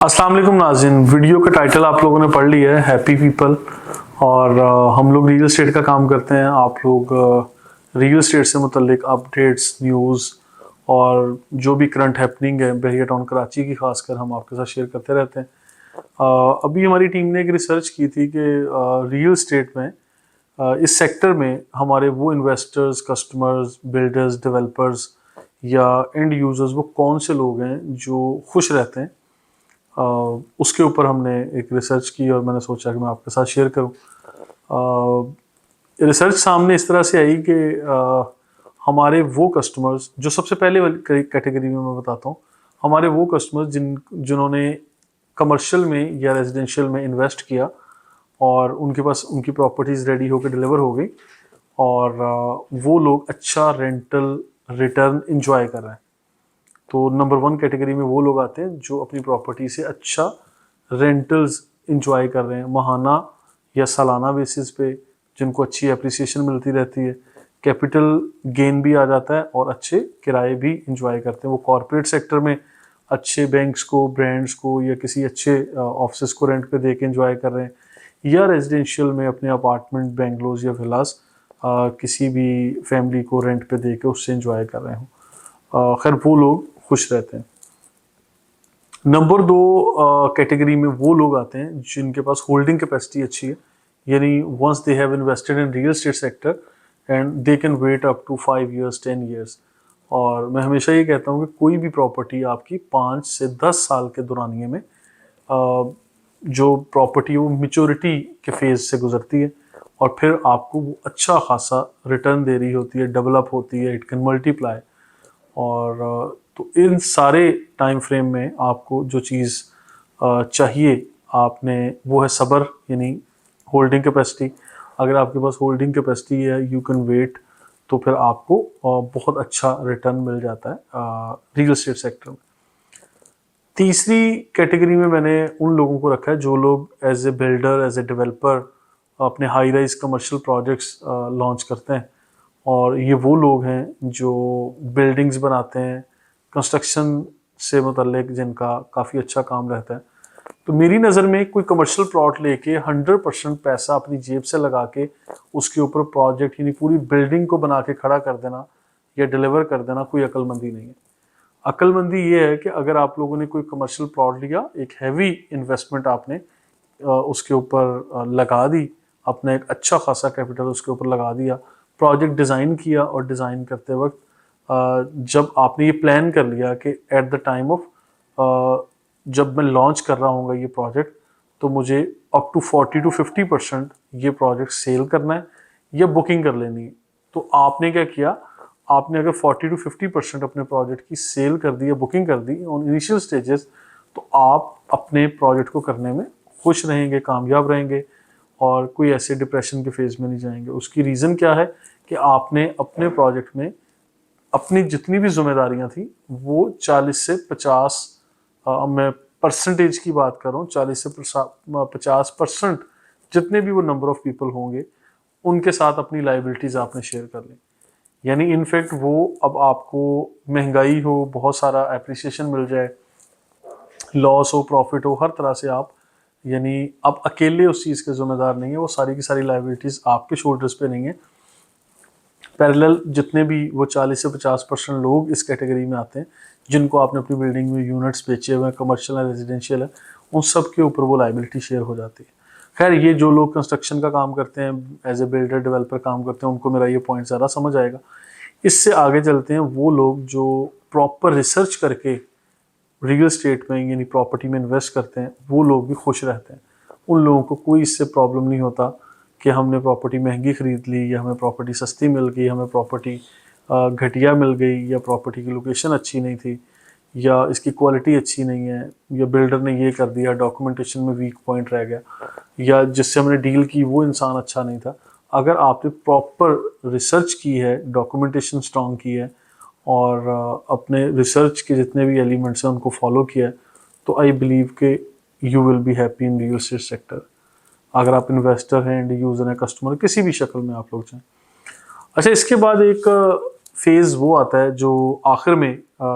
अस्सलाम वालेकुम नाज़रीन, वीडियो का टाइटल आप लोगों ने पढ़ लिया है हैप्पी पीपल। और हम लोग रियल एस्टेट का काम करते हैं। आप लोग रियल एस्टेट से मुतल्लिक अपडेट्स, न्यूज़ और जो भी करंट हैपनिंग है बहरिया टाउन कराची की खासकर हम आपके साथ शेयर करते रहते हैं। अभी हमारी टीम ने एक रिसर्च की थी कि रियल एस्टेट में इस सेक्टर में हमारे वो इन्वेस्टर्स, कस्टमर्स, बिल्डर्स, डेवलपर्स या एंड यूज़र्स वो कौन से लोग हैं जो खुश रहते हैं। उसके ऊपर हमने एक रिसर्च की और मैंने सोचा कि मैं आपके साथ शेयर करूं। रिसर्च सामने इस तरह से आई कि हमारे वो कस्टमर्स जो सबसे पहले वाली कैटेगरी में मैं बताता हूं, हमारे वो कस्टमर्स जिन्होंने कमर्शियल में या रेजिडेंशियल में इन्वेस्ट किया और उनके पास उनकी प्रॉपर्टीज़ रेडी होकर डिलीवर हो गई और वो लोग अच्छा रेंटल रिटर्न इंजॉय कर रहे हैं। तो नंबर 1 कैटेगरी में वो लोग आते हैं जो अपनी प्रॉपर्टी से अच्छा रेंटल्स इंजॉय कर रहे हैं, माहाना या सालाना बेसिस पे, जिनको अच्छी एप्रिसिएशन मिलती रहती है, कैपिटल गेन भी आ जाता है और अच्छे किराए भी इंजॉय करते हैं। वो कॉरपोरेट सेक्टर में अच्छे बैंक्स को, ब्रांड्स को या किसी अच्छे ऑफिस को रेंट पे दे के इंजॉय कर रहे हैं, या रेजिडेंशियल में अपने अपार्टमेंट, बेंगलोज या विलास किसी भी फैमिली को रेंट पे दे के उससे इंजॉय कर रहे हों। खैर वो लोग खुश रहते हैं। नंबर 2 कैटेगरी में वो लोग आते हैं जिनके पास होल्डिंग कैपेसिटी अच्छी है, यानी once they have invested in real estate sector and they can wait up to 5 years 10 years। और मैं हमेशा ये कहता हूँ कि कोई भी प्रॉपर्टी आपकी 5 से 10 साल के दौरानिए में जो प्रॉपर्टी वो मेच्योरिटी के फेज से गुजरती है और फिर आपको वो अच्छा खासा रिटर्न दे रही होती है, डेवलप होती है, इट कैन मल्टीप्लाई। और तो इन सारे टाइम फ्रेम में आपको जो चीज़ चाहिए आपने वो है सब्र, यानी होल्डिंग कैपेसिटी। अगर आपके पास होल्डिंग कैपेसिटी है, यू कैन वेट, तो फिर आपको बहुत अच्छा रिटर्न मिल जाता है रियल एस्टेट सेक्टर में। तीसरी कैटेगरी में मैंने उन लोगों को रखा है जो लोग as a builder, as a developer अपने high rise commercial projects launch करते हैं। और ये वो लोग हैं जो बिल्डिंग्स बनाते हैं, कंस्ट्रक्शन से मुतल्लिक जिनका काफ़ी अच्छा काम रहता है। तो मेरी नज़र में कोई कमर्शियल प्लॉट लेके 100% पैसा अपनी जेब से लगा के उसके ऊपर प्रोजेक्ट यानी पूरी बिल्डिंग को बना के खड़ा कर देना या डिलीवर कर देना कोई अक्लमंदी नहीं है। अक्लमंदी ये है कि अगर आप लोगों ने कोई कमर्शियल प्लॉट लिया, एक हैवी इन्वेस्टमेंट आपने उसके ऊपर लगा दी, अपना एक अच्छा खासा कैपिटल उसके ऊपर लगा दिया, प्रोजेक्ट डिज़ाइन किया और डिज़ाइन करते वक्त जब आपने ये प्लान कर लिया कि एट द टाइम ऑफ जब मैं लॉन्च कर रहा हूँ ये प्रोजेक्ट, तो मुझे अप टू 40-50% ये प्रोजेक्ट सेल करना है या बुकिंग कर लेनी है। तो आपने क्या किया, आपने अगर 40-50% अपने प्रोजेक्ट की सेल कर दी या बुकिंग कर दी ऑन इनिशियल स्टेजेस, तो आप अपने प्रोजेक्ट को करने में खुश रहेंगे, कामयाब रहेंगे और कोई ऐसे डिप्रेशन के फेज में नहीं जाएंगे। उसकी रीज़न क्या है कि आपने अपने प्रोजेक्ट में अपनी जितनी भी जिम्मेदारियां थी वो 40 से 50, मैं परसेंटेज की बात कर रहा हूँ, 40 से 50% जितने भी वो नंबर ऑफ पीपल होंगे उनके साथ अपनी लाइबिलिटीज़ आपने शेयर कर ली। यानी इनफैक्ट वो अब आपको महंगाई हो, बहुत सारा एप्रिसिएशन मिल जाए, लॉस हो, प्रॉफिट हो, हर तरह से आप यानी अब अकेले उस चीज़ के जिम्मेदार नहीं है। वो सारी की सारी लाइबिलिटीज़ आपके शोल्डर्स पे नहीं है। पैरेलल जितने भी वो 40 से 50% लोग इस कैटेगरी में आते हैं जिनको आपने अपनी बिल्डिंग में यूनिट्स बेचे हुए हैं, कमर्शियल है, रेजिडेंशियल है, उन सब के ऊपर वो लाइबिलिटी शेयर हो जाती है। खैर ये जो लोग कंस्ट्रक्शन का काम करते हैं, एज ए बिल्डर डेवलपर काम करते हैं, उनको मेरा ये पॉइंट ज़्यादा समझ आएगा। इससे आगे चलते हैं, वो लोग जो प्रॉपर रिसर्च करके रियल एस्टेट में यानी प्रॉपर्टी में इन्वेस्ट करते हैं, वो लोग भी खुश रहते हैं। उन लोगों को कोई इससे प्रॉब्लम नहीं होता कि हमने प्रॉपर्टी महंगी ख़रीद ली या हमें प्रॉपर्टी सस्ती मिल गई, हमें प्रॉपर्टी घटिया मिल गई, या प्रॉपर्टी की लोकेशन अच्छी नहीं थी, या इसकी क्वालिटी अच्छी नहीं है, या बिल्डर ने ये कर दिया, डॉक्यूमेंटेशन में वीक पॉइंट रह गया, या जिससे हमने डील की वो इंसान अच्छा नहीं था। अगर आपने प्रॉपर रिसर्च की है, डॉक्यूमेंटेशन स्ट्रॉन्ग की है और अपने रिसर्च के जितने भी एलिमेंट्स हैं उनको फॉलो किया है, तो आई बिलीव के you will be happy in real estate sector. अगर आप इन्वेस्टर हैं, एंड यूज़र हैं, कस्टमर, किसी भी शक्ल में आप लोग चाहें। अच्छा, इसके बाद एक फेज़ वो आता है जो आखिर में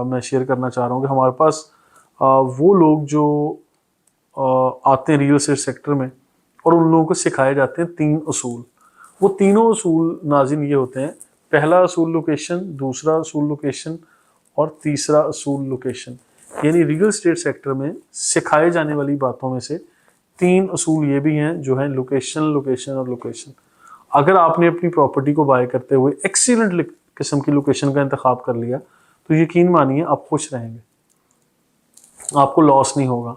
मैं शेयर करना चाह रहा हूँ कि हमारे पास वो लोग जो आते हैं रियल एस्टेट सेक्टर में और उन लोगों को सिखाए जाते हैं 3 असूल। वो तीनों असूल नाज़रीन ये होते हैं, पहला असूल लोकेशन, दूसरा असूल लोकेशन और तीसरा असूल लोकेशन। यानी रियल एस्टेट सेक्टर में सिखाए जाने वाली बातों में से 3 असूल ये भी हैं जो हैं लोकेशन, लोकेशन और लोकेशन। अगर आपने अपनी प्रॉपर्टी को बाय करते हुए एक्सीलेंट किस्म की लोकेशन का इंतखाब कर लिया तो यकीन मानिए आप खुश रहेंगे, आपको लॉस नहीं होगा,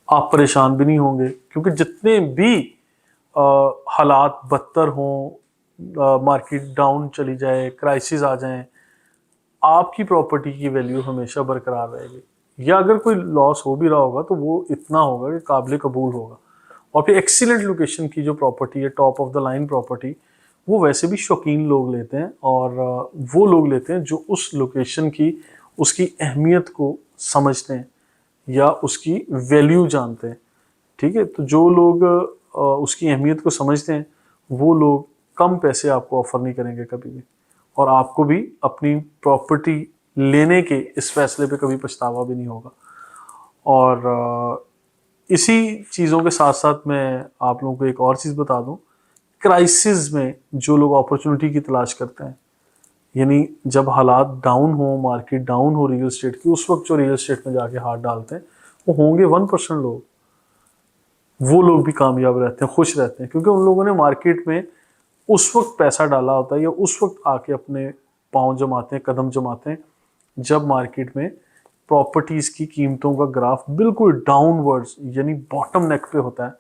आप परेशान भी नहीं होंगे, क्योंकि जितने भी हालात बदतर हों, मार्केट डाउन चली जाए, क्राइसिस आ जाएं, आपकी प्रॉपर्टी की वैल्यू हमेशा बरकरार रहेगी। या अगर कोई लॉस हो भी रहा होगा तो वो इतना होगा कि काबिल कबूल होगा। और फिर एक्सीलेंट लोकेशन की जो प्रॉपर्टी है, top of the line property, वो वैसे भी शौकीन लोग लेते हैं और वो लोग लेते हैं जो उस लोकेशन की उसकी अहमियत को समझते हैं या उसकी वैल्यू जानते हैं। ठीक है, तो जो लोग उसकी अहमियत को समझते हैं वो लोग कम पैसे आपको ऑफर नहीं करेंगे कभी भी, और आपको भी अपनी प्रॉपर्टी लेने के इस फैसले पे कभी पछतावा भी नहीं होगा। और इसी चीज़ों के साथ साथ मैं आप लोगों को एक और चीज़ बता दूं, क्राइसिस में जो लोग अपॉर्चुनिटी की तलाश करते हैं, यानी जब हालात डाउन हो, मार्केट डाउन हो रियल एस्टेट की, उस वक्त जो रियल एस्टेट में जाके हाथ डालते हैं वो होंगे 1% लोग। वो लोग भी कामयाब रहते हैं, खुश रहते हैं, क्योंकि उन लोगों ने मार्केट में उस वक्त पैसा डाला होता है या उस वक्त आके अपने पाँव जमाते हैं, कदम जमाते हैं, जब मार्केट में प्रॉपर्टीज़ की कीमतों का ग्राफ बिल्कुल डाउनवर्ड्स यानी बॉटम नेक पे होता है,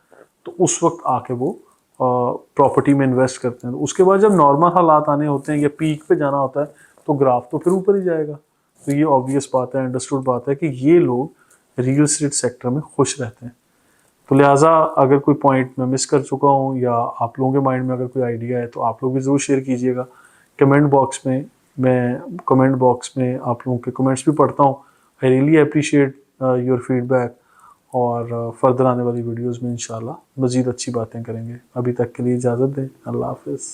तो उस वक्त आके वो प्रॉपर्टी में इन्वेस्ट करते हैं। तो उसके बाद जब नॉर्मल हालात आने होते हैं या पीक पे जाना होता है तो ग्राफ तो फिर ऊपर ही जाएगा। तो ये ऑब्वियस बात है, अंडरस्टूड बात है कि ये लोग रियल एस्टेट सेक्टर में खुश रहते हैं। तो लिहाजा अगर कोई पॉइंट मैं मिस कर चुका हूँ या आप लोगों के माइंड में अगर कोई आइडिया है तो आप लोग भी ज़रूर शेयर कीजिएगा कमेंट बॉक्स में। मैं कमेंट बॉक्स में आप लोगों के कमेंट्स भी पढ़ता हूँ। I really appreciate your feedback, और फर्दर आने वाली वीडियोज़ में इंशाल्लाह मज़ीद अच्छी बातें करेंगे। अभी तक के लिए इजाज़त दें। अल्लाह हाफ़िज़।